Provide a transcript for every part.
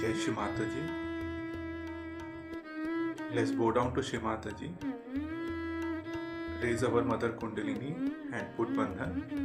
Jai Shri Mataji. Let's bow down to Shri Mataji. Raise our Mother Kundalini and put Bandhan.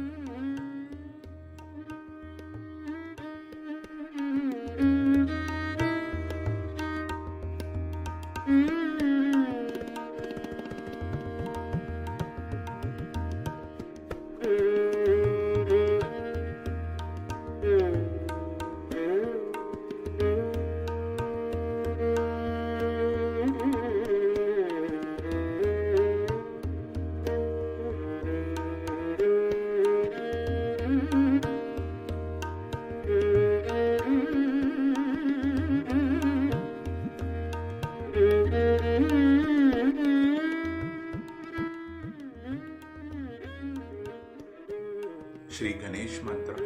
Shri Ganesh Mantra.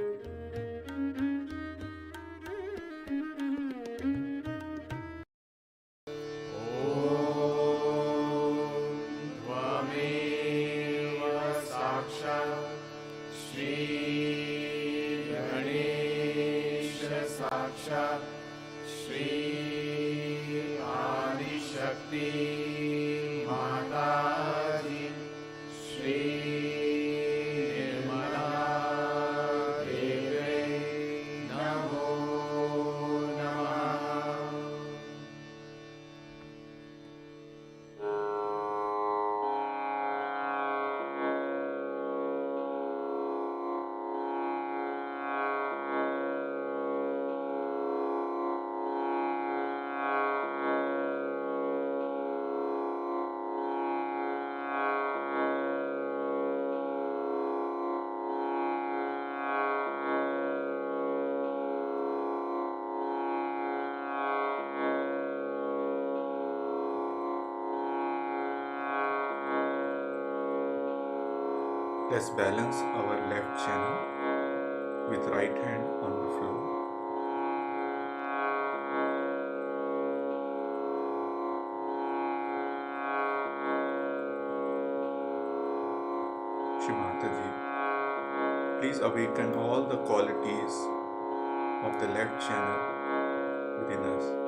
Let's balance our left channel with right hand on the floor. Shri Mataji, please awaken all the qualities of the left channel within us.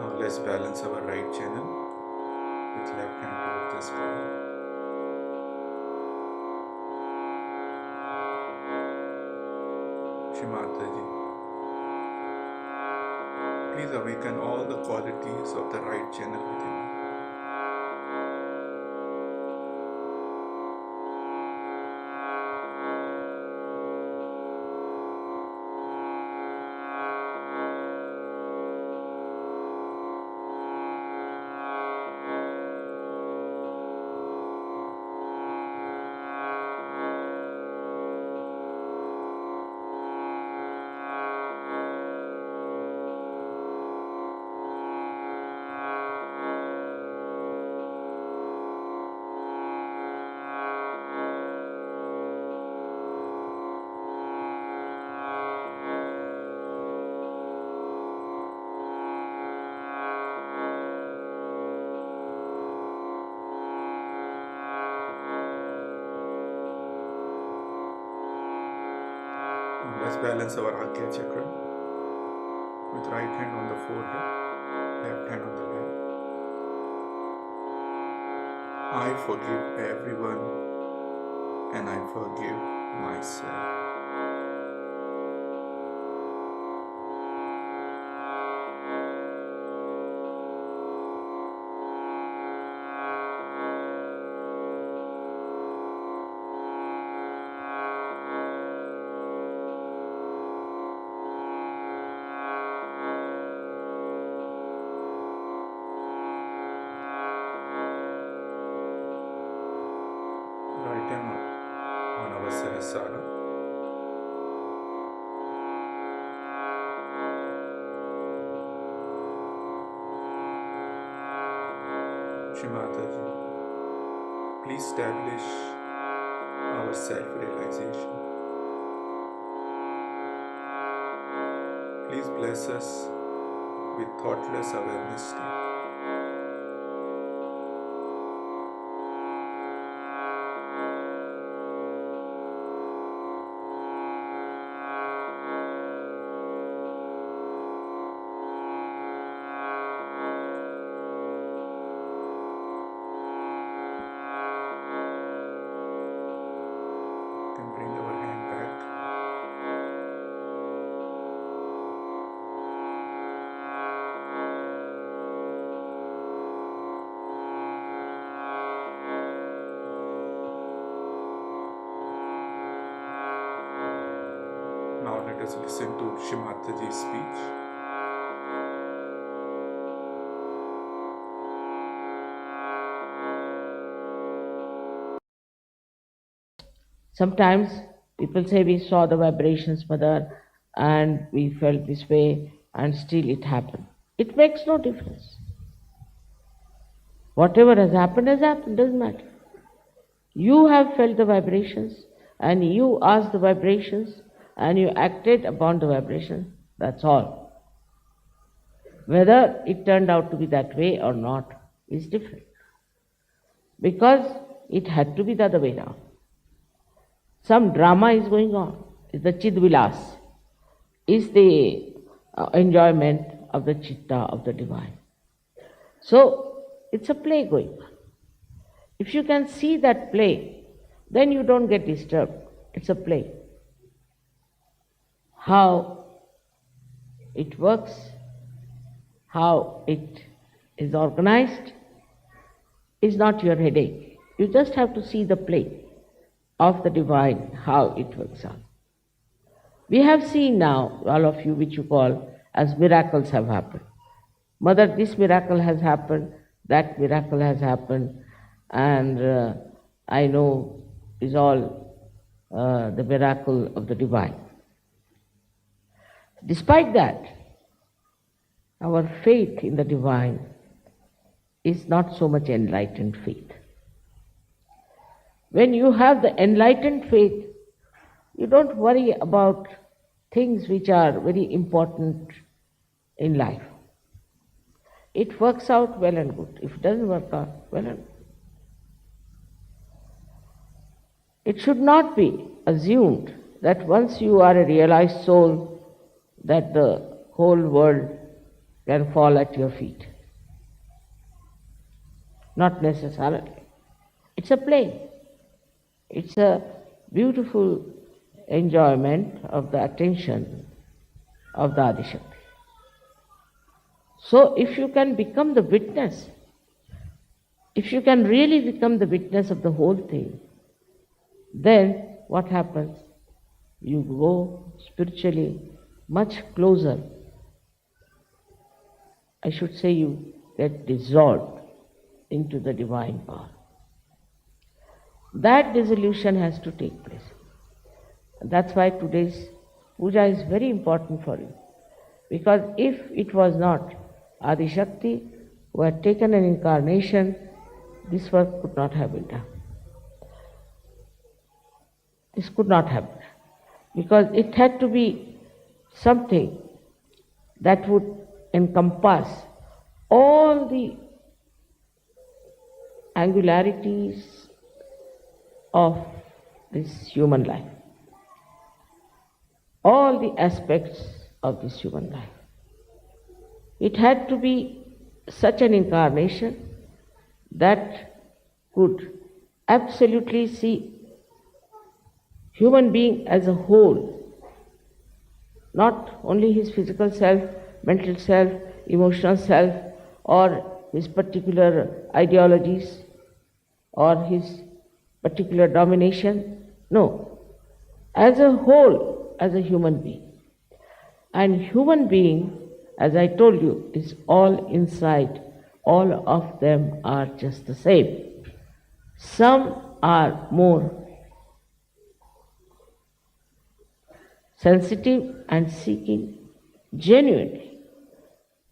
Now let's balance our right channel with left hand towards the sky. Shri Mataji, please awaken all the qualities of the right channel within you. Let's balance our Agya Chakra with right hand on the forehead, left hand on the lap. I forgive everyone and I forgive myself. Right hand on our Sahasrara. Shri Mataji, please establish our self-realization. Please bless us with thoughtless awareness state. Can bring our hand back. Now let us listen to Shri Mataji's speech. Sometimes people say we saw the vibrations, Mother, and we felt this way, and still it happened. It makes no difference. Whatever has happened, doesn't matter. You have felt the vibrations, and you asked the vibrations, and you acted upon the vibration. That's all. Whether it turned out to be that way or not is different. Because it had to be the other way now. Some drama is going on. It's the Chidvilas. Is the enjoyment of the Chitta of the Divine. So it's a play going on. If you can see that play, then you don't get disturbed. It's a play. How it works, how it is organized, is not your headache. You just have to see the play of the Divine, how it works out. We have seen now, all of you, which you call as miracles have happened. Mother, this miracle has happened, that miracle has happened, and I know is all the miracle of the Divine. Despite that, our faith in the Divine is not so much enlightened faith. When you have the enlightened faith, you don't worry about things which are very important in life. It works out well and good. If it doesn't work out, well and good. It should not be assumed that once you are a realized soul, that the whole world can fall at your feet. Not necessarily. It's a play. It's a beautiful enjoyment of the attention of the Adishakti. So if you can become the witness, if you can really become the witness of the whole thing, then what happens? You go spiritually much closer. I should say you get dissolved into the divine power. That dissolution has to take place. That's why today's puja is very important for you. Because if it was not Adi Shakti who had taken an incarnation, this work could not have been done. This could not have been done. Because it had to be something that would encompass all the angularities of this human life, all the aspects of this human life. It had to be such an incarnation that could absolutely see human being as a whole, not only his physical self, mental self, emotional self, or his particular ideologies, or his particular domination. No, as a whole, as a human being. And human being, as I told you, is all inside. All of them are just the same. Some are more sensitive and seeking genuinely.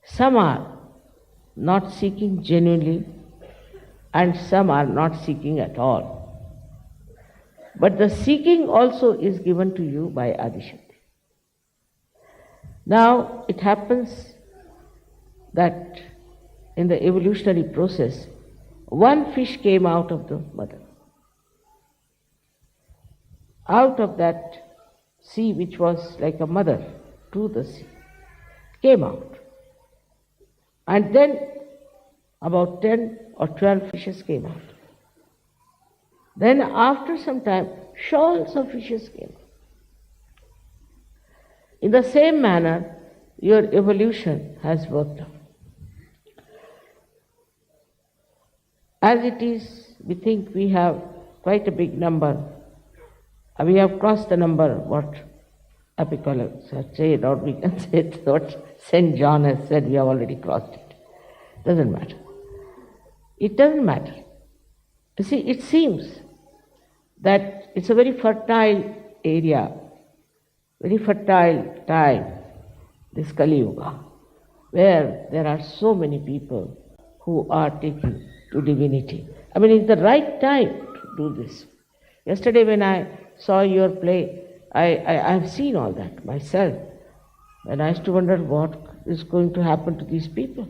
Some are not seeking genuinely, and some are not seeking at all. But the seeking also is given to you by Adishakti. Now it happens that in the evolutionary process, one fish came out of the mother. Out of that sea, which was like a mother to the sea, came out. And then about 10 or 12 fishes came out. Then after some time, shoals of fishes came out. In the same manner, your evolution has worked out. As it is, we think we have quite a big number. We have crossed the number, what Apicurus has said, or we can say what St. John has said, we have already crossed it. Doesn't matter. It doesn't matter. You see, it seems that it's a very fertile area, very fertile time, this Kali Yuga, where there are so many people who are taking to divinity. I mean, it's the right time to do this. Yesterday when I saw your play, I have seen all that myself. And I used to wonder what is going to happen to these people.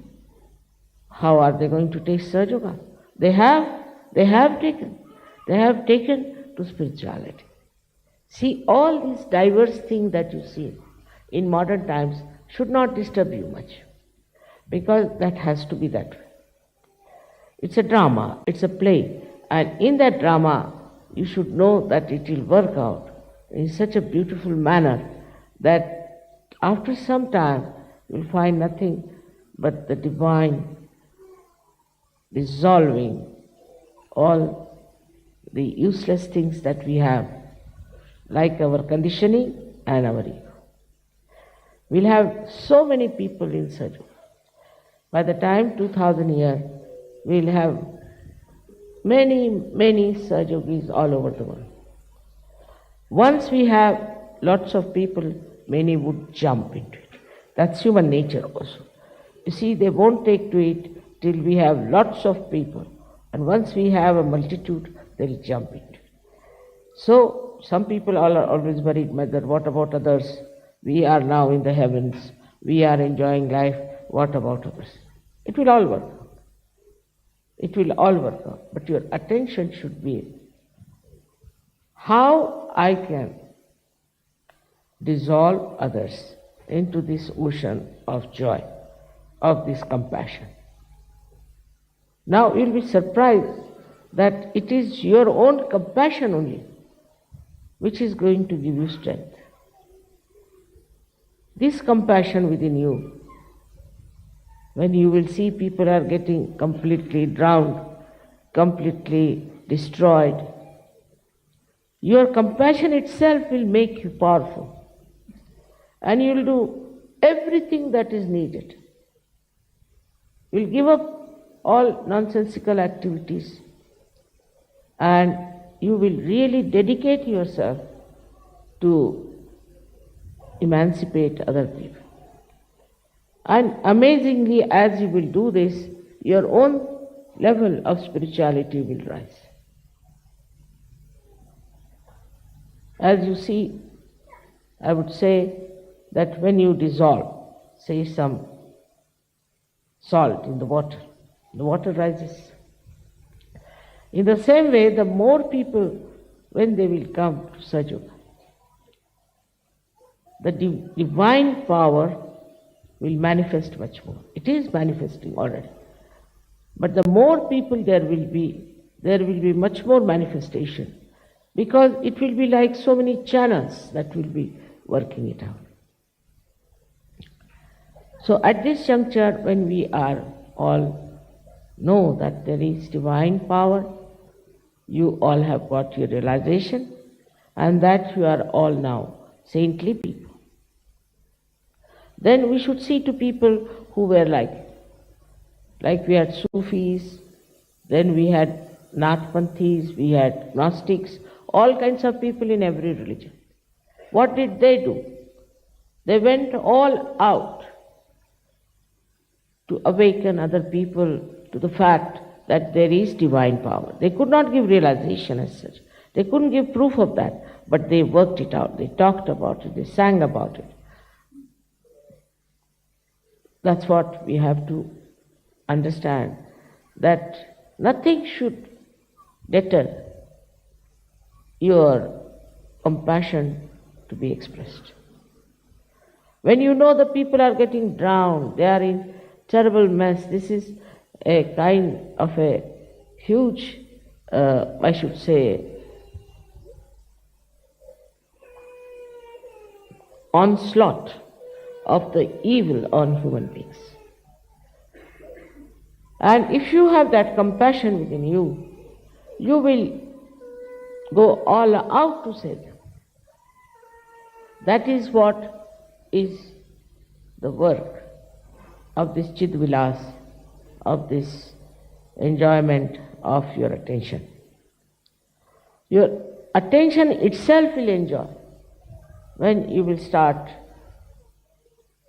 How are they going to take Sahaja Yoga? They have taken to spirituality. See, all these diverse things that you see in modern times should not disturb you much, because that has to be that way. It's a drama, it's a play, and in that drama you should know that it will work out in such a beautiful manner that after some time you'll find nothing but the divine dissolving all the useless things that we have, like our conditioning and our ego. We'll have so many people in Sahaja. By the time 2000 years, we'll have many Sahaja Yogis all over the world. Once we have lots of people, many would jump into it. That's human nature also. You see, they won't take to it till we have lots of people. And once we have a multitude, they'll jump into it. So, some people are always worried, Mother, what about others? We are now in the heavens. We are enjoying life. What about others? It will all work out. It will all work out. But your attention should be how I can dissolve others into this ocean of joy. of this compassion. Now you'll be surprised that it is your own compassion only which is going to give you strength. This compassion within you, when you will see people are getting completely drowned, completely destroyed, your compassion itself will make you powerful. And you will do everything that is needed. You will give up all nonsensical activities and you will really dedicate yourself to emancipate other people. And amazingly, as you will do this, your own level of spirituality will rise. As you see, I would say that when you dissolve, say some salt in the water rises. In the same way, the more people, when they will come to Sahaja, the divine power will manifest much more. It is manifesting already. But the more people there will be much more manifestation, because it will be like so many channels that will be working it out. So at this juncture, when we are all know that there is divine power, you all have got your realization, and that you are all now saintly people. Then we should see to people who were like we had Sufis, then we had Nathpanthis, we had Gnostics, all kinds of people in every religion. What did they do? They went all out to awaken other people to the fact that there is divine power. They could not give realization as such. They couldn't give proof of that, but they worked it out, they talked about it, they sang about it. That's what we have to understand, that nothing should deter your compassion to be expressed. When you know the people are getting drowned, they are in terrible mess, this is a kind of a huge, I should say, onslaught of the evil on human beings. And if you have that compassion within you, you will go all out to save them. That is what is the work of this Chidvilas, of this enjoyment of your attention. Your attention itself will enjoy when you will start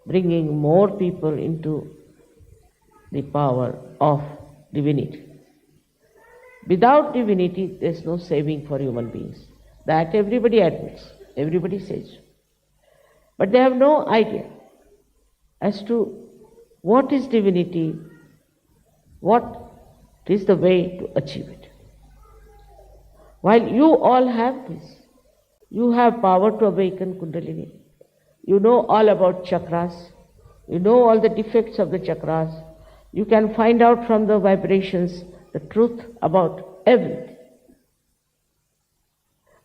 bringing more people into the power of divinity. Without divinity, there is no saving for human beings. That everybody admits, everybody says. But they have no idea as to what is divinity, what is the way to achieve it. While you all have this, you have power to awaken Kundalini. You know all about chakras. You know all the defects of the chakras. You can find out from the vibrations the truth about everything.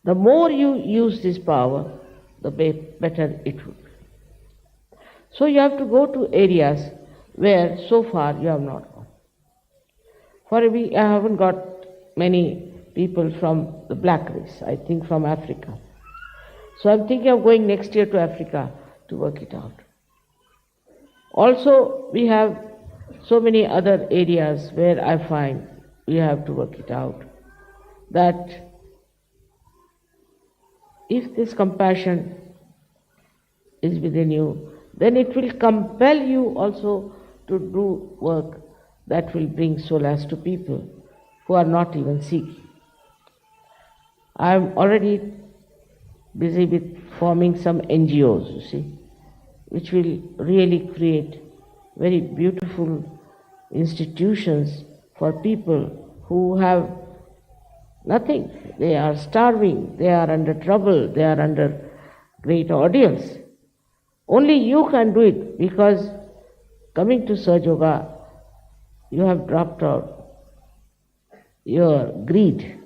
The more you use this power, the better it will be. So you have to go to areas where so far you have not gone. I haven't got many people from the black race, I think from Africa. So I'm thinking of going next year to Africa to work it out. Also, we have so many other areas where I find we have to work it out, that if this compassion is within you, then it will compel you also to do work that will bring solace to people who are not even seeking. I am already busy with forming some NGOs, you see, which will really create very beautiful institutions for people who have nothing. They are starving, they are under trouble, they are under great ordeals. Only you can do it, because Coming to Sahaja Yoga, you have dropped out your greed.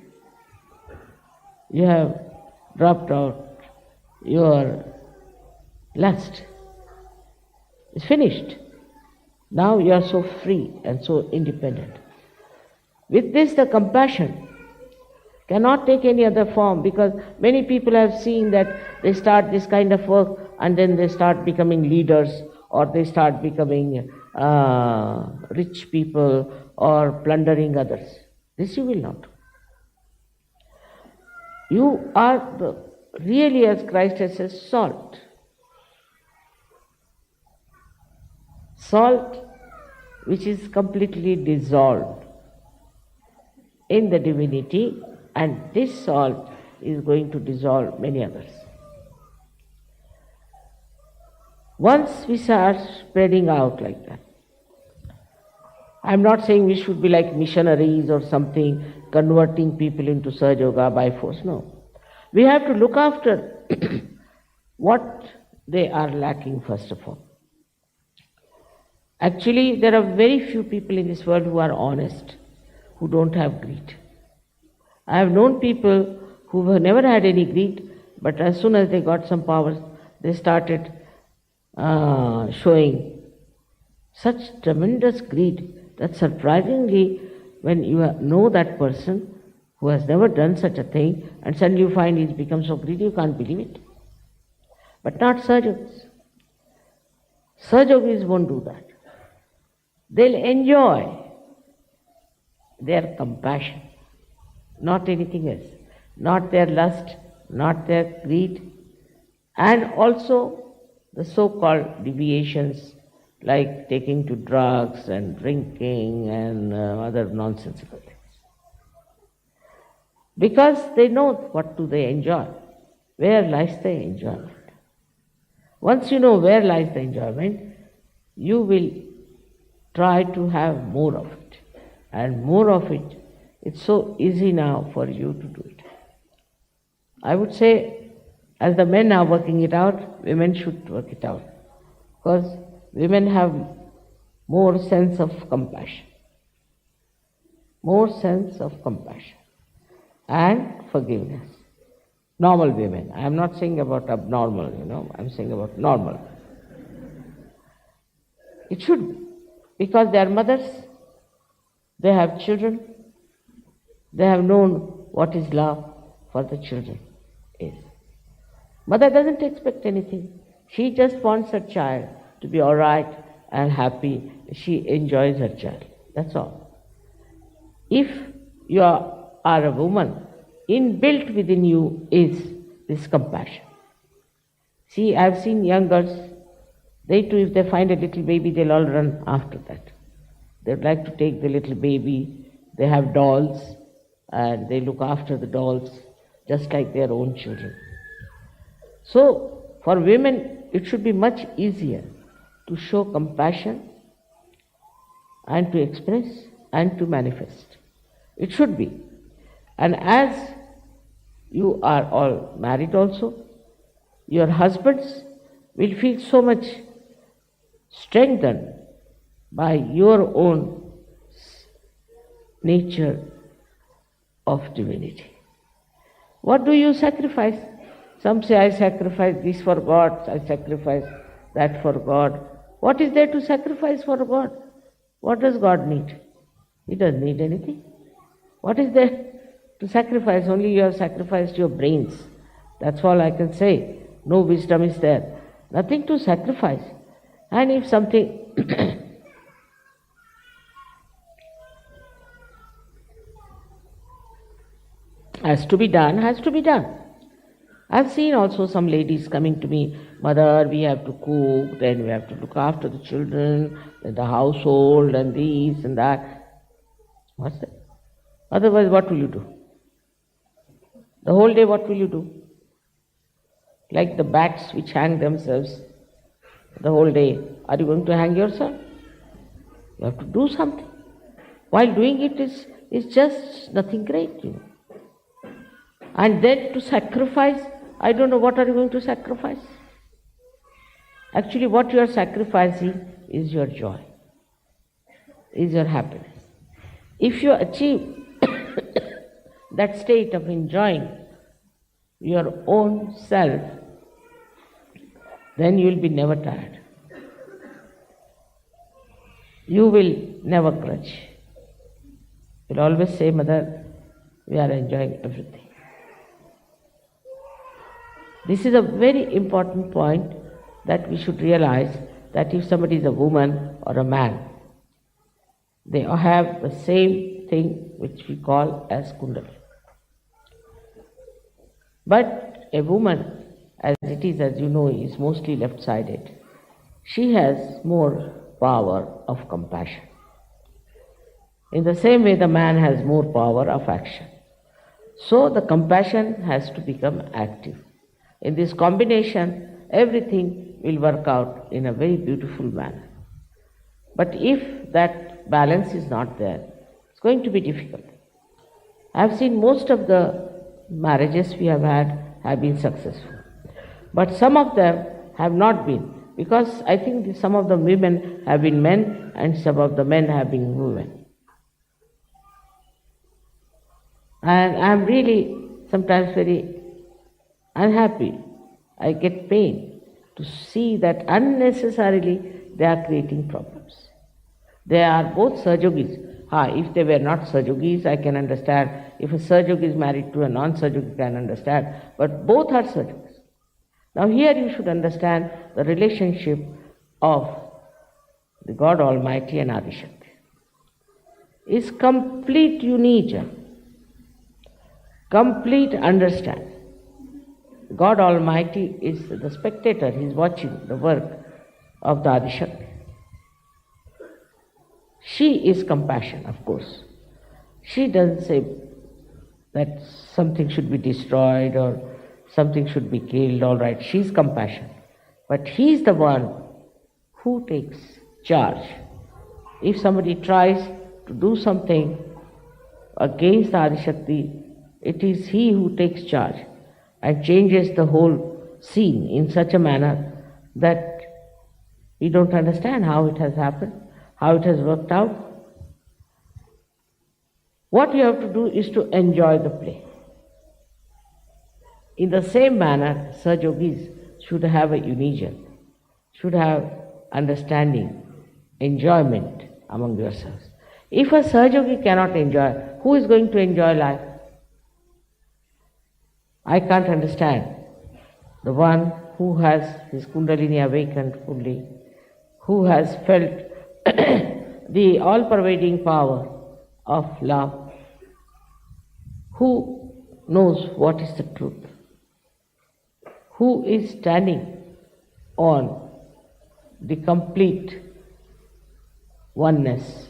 You have dropped out your lust. It's finished. Now you are so free and so independent. With this, the compassion cannot take any other form, because many people have seen that they start this kind of work and then they start becoming leaders, or they start becoming rich people, or plundering others. This you will not. You are really, as Christ has said, salt. Salt which is completely dissolved in the divinity, and this salt is going to dissolve many others. Once we start spreading out like that, I'm not saying we should be like missionaries or something, converting people into Sahaja Yoga by force. No. We have to look after what they are lacking first of all. Actually, there are very few people in this world who are honest, who don't have greed. I have known people who have never had any greed, but as soon as they got some powers, they started showing such tremendous greed that surprisingly, when you know that person who has never done such a thing, and suddenly you find he's become so greedy, you can't believe it. But not Sahaja Yogis. Sahaja Yogis won't do that. They'll enjoy their compassion, not anything else, not their lust, not their greed, and also the so-called deviations like taking to drugs and drinking and other nonsensical things. Because they know what do they enjoy, where lies the enjoyment. Once you know where lies the enjoyment, you will try to have more of it. And more of it, it's so easy now for you to do it. I would say, as the men are working it out, women should work it out. Because women have more sense of compassion. More sense of compassion and forgiveness. Normal women. I am not saying about abnormal, I am saying about normal. It should be. Because they are mothers, they have children, they have known what is love for the children is. Mother doesn't expect anything. She just wants her child to be all right and happy. She enjoys her child. That's all. If you are a woman, inbuilt within you is this compassion. See, I've seen young girls, they too, if they find a little baby, they'll all run after that. They'd like to take the little baby. They have dolls, and they look after the dolls just like their own children. So, for women, it should be much easier to show compassion and to express and to manifest. It should be. And as you are all married also, your husbands will feel so much strengthened by your own nature of divinity. What do you sacrifice? Some say, I sacrifice this for God, I sacrifice that for God. What is there to sacrifice for God? What does God need? He doesn't need anything. What is there to sacrifice? Only you have sacrificed your brains. That's all I can say. No wisdom is there. Nothing to sacrifice. And if something has to be done, has to be done. I've seen also some ladies coming to me, Mother, we have to cook, then we have to look after the children, then the household, and this and that. What's that? Otherwise, what will you do? The whole day, what will you do? Like the bats which hang themselves the whole day. Are you going to hang yourself? You have to do something. While doing it is just nothing great, And then to sacrifice, I don't know, what are you going to sacrifice? Actually, what you are sacrificing is your joy, is your happiness. If you achieve that state of enjoying your own self, then you will be never tired. You will never grudge. You'll always say, Mother, we are enjoying everything. This is a very important point that we should realize, that if somebody is a woman or a man, they have the same thing which we call as Kundalini. But a woman, as it is, as you know, is mostly left-sided. She has more power of compassion. In the same way, the man has more power of action. So the compassion has to become active. In this combination, everything will work out in a very beautiful manner. But if that balance is not there, it's going to be difficult. I have seen most of the marriages we have had have been successful. But some of them have not been, because I think some of the women have been men and some of the men have been women. And I am really sometimes very unhappy. I get pain to see that unnecessarily they are creating problems. They are both Sahajogis. If they were not Sahajogis, I can understand. If a Sahajogi is married to a non-Sahajogi, I can understand. But both are Sahajogis. Now here you should understand the relationship of the God Almighty and Adishakti. Is complete union, complete understanding. God Almighty is the spectator, He is watching the work of the Adishakti. She is compassion, of course. She doesn't say that something should be destroyed or something should be killed, all right. She is compassion. But He is the one who takes charge. If somebody tries to do something against the Adishakti, it is He who takes charge and changes the whole scene in such a manner that we don't understand how it has happened, how it has worked out. What you have to do is to enjoy the play. In the same manner, Sahajogis should have a union, should have understanding, enjoyment among yourselves. If a Sahajogi cannot enjoy, who is going to enjoy life? I can't understand. The one who has his Kundalini awakened fully, who has felt the all-pervading power of love, who knows what is the truth, who is standing on the complete oneness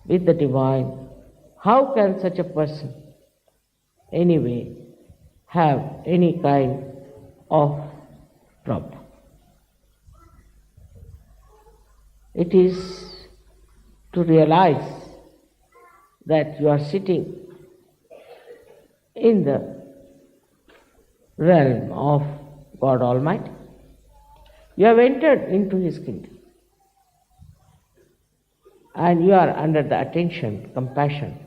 with the divine. How can such a person anyway have any kind of problem? It is to realize that you are sitting in the realm of God Almighty. You have entered into His kingdom and you are under the attention, compassion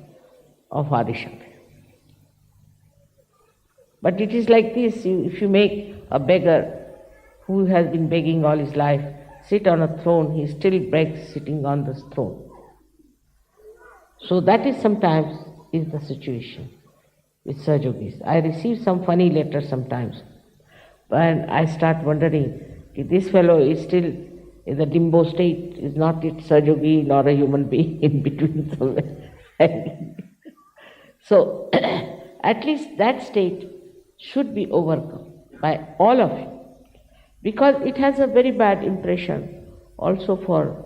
of Adishakti. But it is like this, if you make a beggar who has been begging all his life sit on a throne, he still begs sitting on this throne. So that is sometimes is the situation with Sahajogis. I receive some funny letters sometimes, and I start wondering, if this fellow is still in the limbo state, is not it Sahajogi nor a human being in between somewhere. So at least that state should be overcome by all of you, because it has a very bad impression also for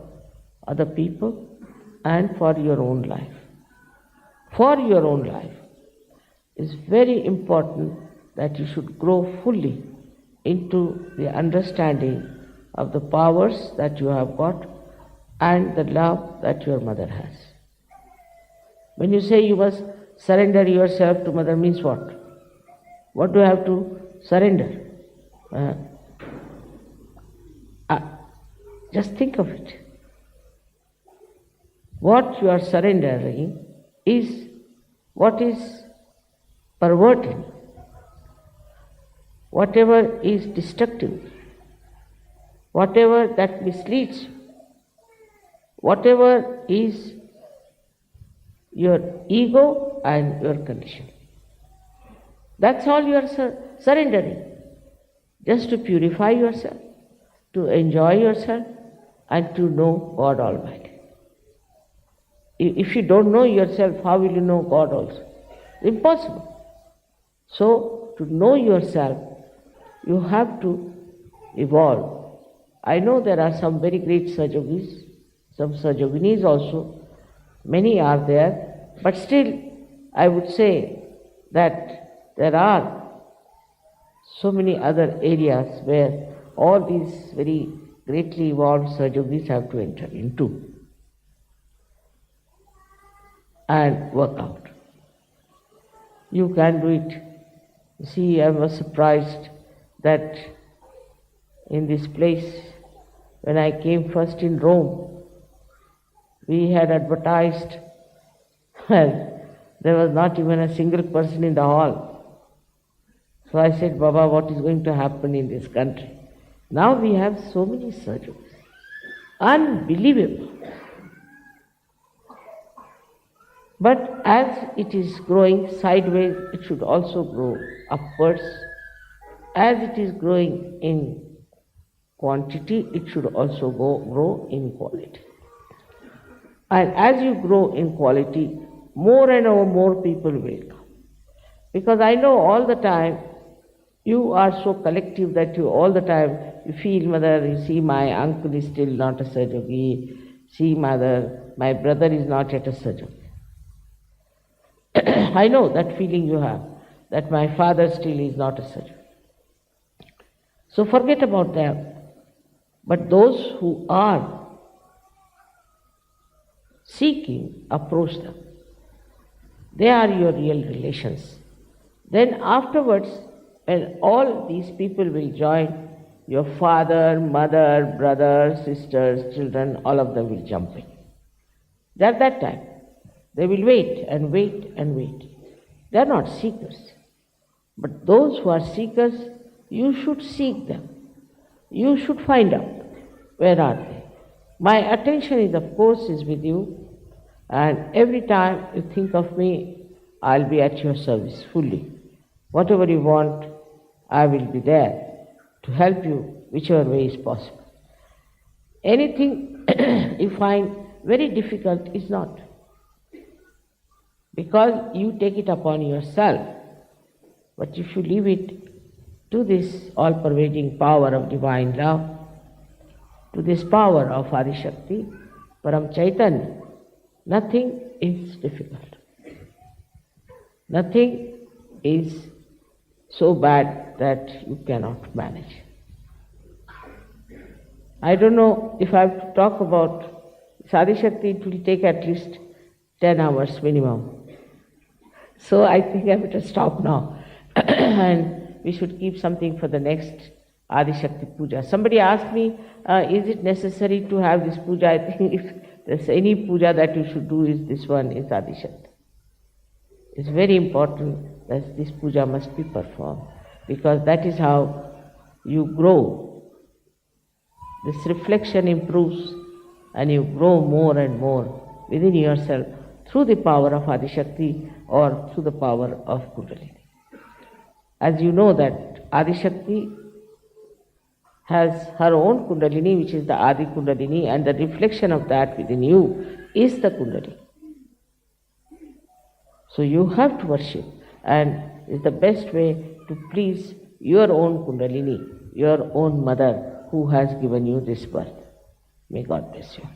other people and for your own life. For your own life, it's very important that you should grow fully into the understanding of the powers that you have got and the love that your mother has. When you say you must surrender yourself to mother, means what? What do I have to surrender? Just think of it. What you are surrendering is what is perverted, whatever is destructive, whatever that misleads, whatever is your ego and your condition. That's all you are surrendering, just to purify yourself, to enjoy yourself, and to know God Almighty. If you don't know yourself, how will you know God also? Impossible. So, to know yourself, you have to evolve. I know there are some very great Sajogis, some Sajoginis also, many are there, but still I would say that there are so many other areas where all these very greatly evolved Sajogis have to enter into and work out. You can do it. See, I was surprised that in this place, when I came first in Rome, we had advertised, well, there was not even a single person in the hall. So I said, Baba, what is going to happen in this country? Now we have so many surgeons. Unbelievable. But as it is growing sideways, it should also grow upwards. As it is growing in quantity, it should also grow in quality. And as you grow in quality, more and more people will come. Because I know all the time, you are so collective that you all the time, you feel, mother, you see my uncle is still not a Sajogi, see mother, my brother is not yet a Sajogi. I know that feeling you have, that my father still is not a Sajogi. So forget about them. But those who are seeking, approach them. They are your real relations. Then afterwards, when all these people will join, your father, mother, brother, sisters, children, all of them will jump in. At that time, they will wait and wait and wait. They are not seekers. But those who are seekers, you should seek them. You should find out where are they. My attention is, of course, is with you, and every time you think of me, I'll be at your service fully. Whatever you want, I will be there to help you whichever way is possible. Anything you find very difficult is not, because you take it upon yourself. But if you leave it to this all-pervading power of divine love, to this power of Adi Shakti, Param Chaitanya, nothing is difficult. Nothing is so bad that you cannot manage. I don't know if I have to talk about Adi Shakti, it will take at least 10 hours minimum. So I think I better stop now. And we should keep something for the next Adi Shakti Puja. Somebody asked me, is it necessary to have this puja? I think if there's any puja that you should do, is this one, is Adi Shakti. It's very important that this puja must be performed, because that is how you grow. This reflection improves and you grow more and more within yourself through the power of Adi Shakti or through the power of Kundalini. As you know that Adi Shakti has her own Kundalini, which is the Adi Kundalini, and the reflection of that within you is the Kundalini. So you have to worship, and it's the best way to please your own Kundalini, your own mother who has given you this birth. May God bless you.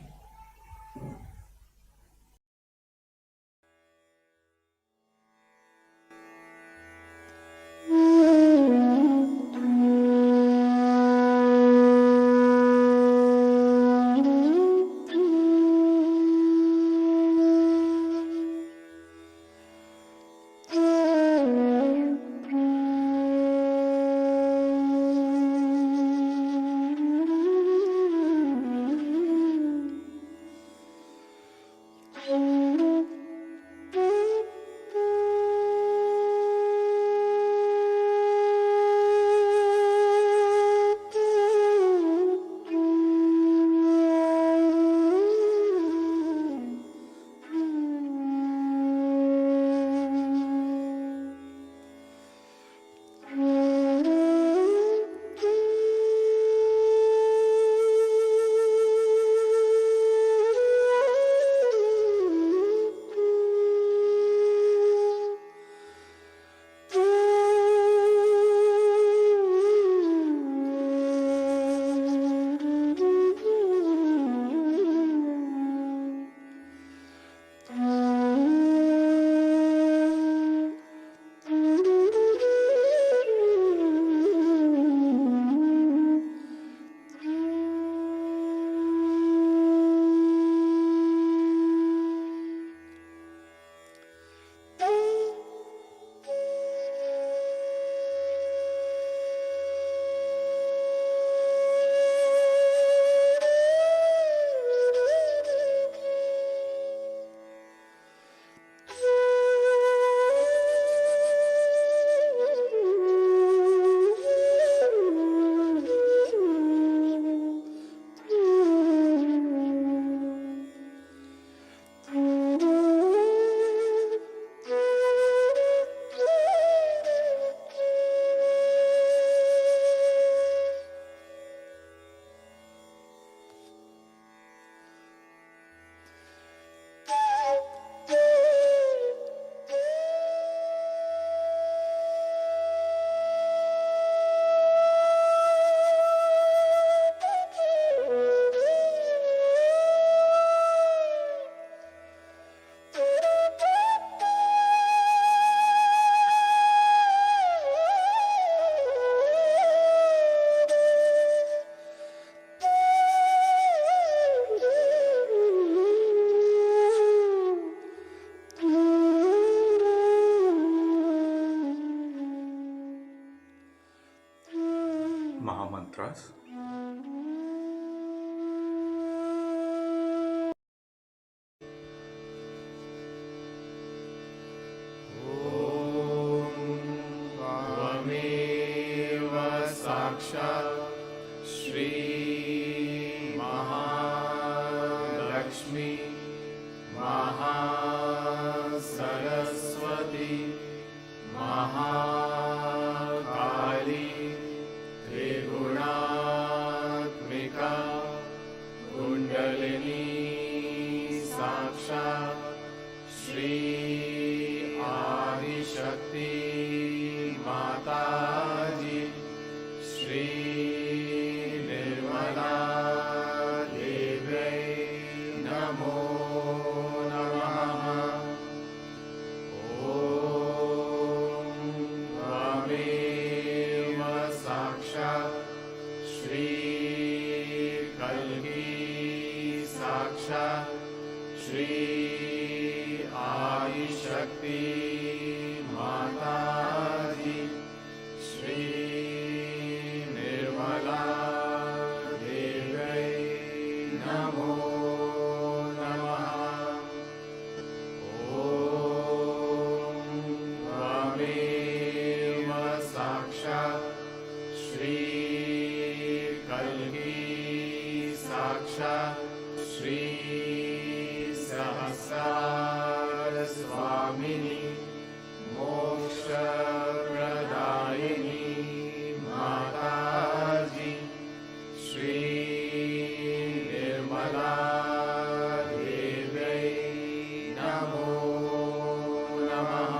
mantras. त्वमेव साक्षात् श्री महालक्ष्मी महासरस्वती महाकाली त्रिगुणात्मिका कुण्डलिनी साक्षात् श्री आदिशक्ति माताजी श्री निर्मला देव्यै नमो नमः। ॐ त्वमेव साक्षात् श्री कल्की साक्षात् श्री आदिशक्ति माताजी श्री निर्मला देव्यै नमो नमः। ॐ त्वमेव साक्षात् श्री कल्की साक्षात् श्री सहस्रार स्वामिनी मोक्षप्रदायिनी माताजी श्री निर्मला देव्यै नमो नमः।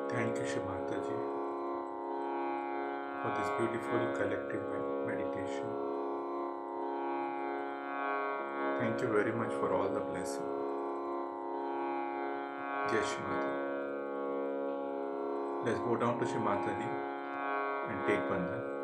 Thank you, Shri Mataji, for this beautiful collective meditation. Thank you very much for all the blessing. Jai Shri Mata. Let's go down to Shri Mataji and take Bandhan.